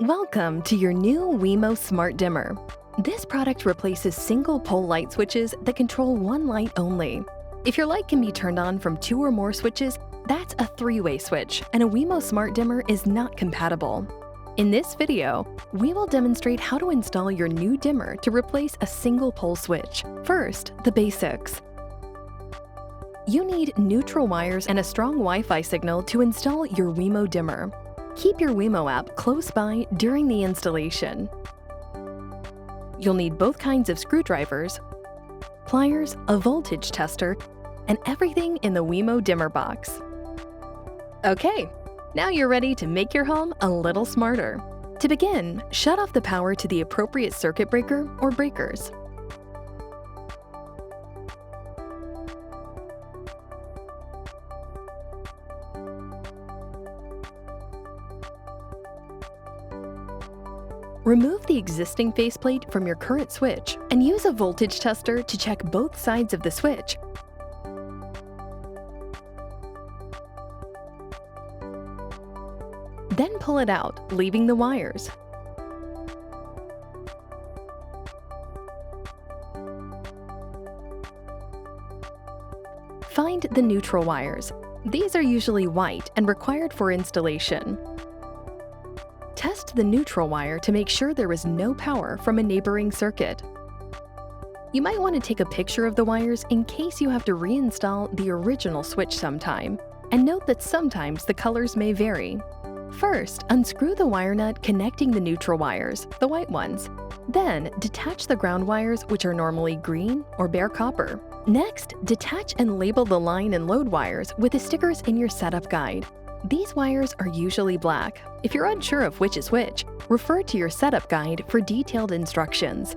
Welcome to your new Wemo Smart Dimmer. This product replaces single pole light switches that control one light only. If your light can be turned on from 2 or more switches, that's a 3-way switch, and a Wemo Smart Dimmer is not compatible. In this video, we will demonstrate how to install your new dimmer to replace a single pole switch. First, the basics. You need neutral wires and a strong Wi-Fi signal to install your Wemo dimmer. Keep your Wemo app close by during the installation. You'll need both kinds of screwdrivers, pliers, a voltage tester, and everything in the Wemo dimmer box. Okay, now you're ready to make your home a little smarter. To begin, shut off the power to the appropriate circuit breaker or breakers. Remove the existing faceplate from your current switch and use a voltage tester to check both sides of the switch. Then pull it out, leaving the wires. Find the neutral wires. These are usually white and required for installation. Test the neutral wire to make sure there is no power from a neighboring circuit. You might want to take a picture of the wires in case you have to reinstall the original switch sometime, and note that sometimes the colors may vary. First, unscrew the wire nut connecting the neutral wires, the white ones. Then, detach the ground wires, which are normally green or bare copper. Next, detach and label the line and load wires with the stickers in your setup guide. These wires are usually black. If you're unsure of which is which, refer to your setup guide for detailed instructions.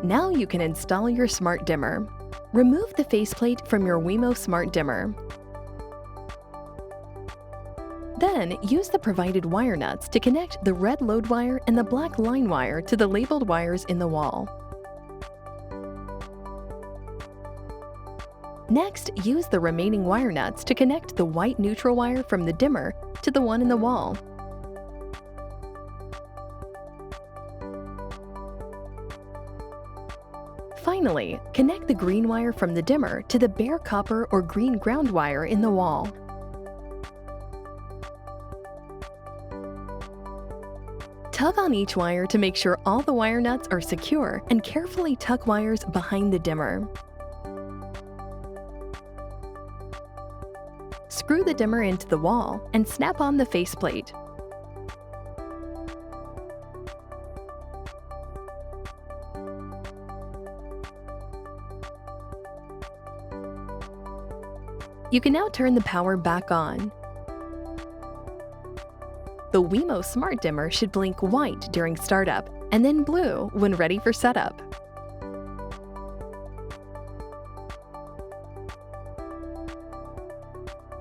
Now you can install your smart dimmer. Remove the faceplate from your Wemo Smart Dimmer. Then, use the provided wire nuts to connect the red load wire and the black line wire to the labeled wires in the wall. Next, use the remaining wire nuts to connect the white neutral wire from the dimmer to the one in the wall. Finally, connect the green wire from the dimmer to the bare copper or green ground wire in the wall. Tug on each wire to make sure all the wire nuts are secure, and carefully tuck wires behind the dimmer. Screw the dimmer into the wall and snap on the faceplate. You can now turn the power back on. The Wemo Smart Dimmer should blink white during startup and then blue when ready for setup.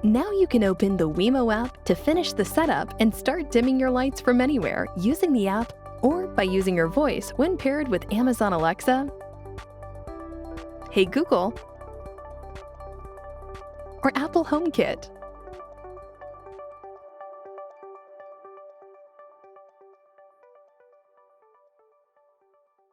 Now you can open the Wemo app to finish the setup and start dimming your lights from anywhere using the app or by using your voice when paired with Amazon Alexa, Hey Google, or Apple HomeKit.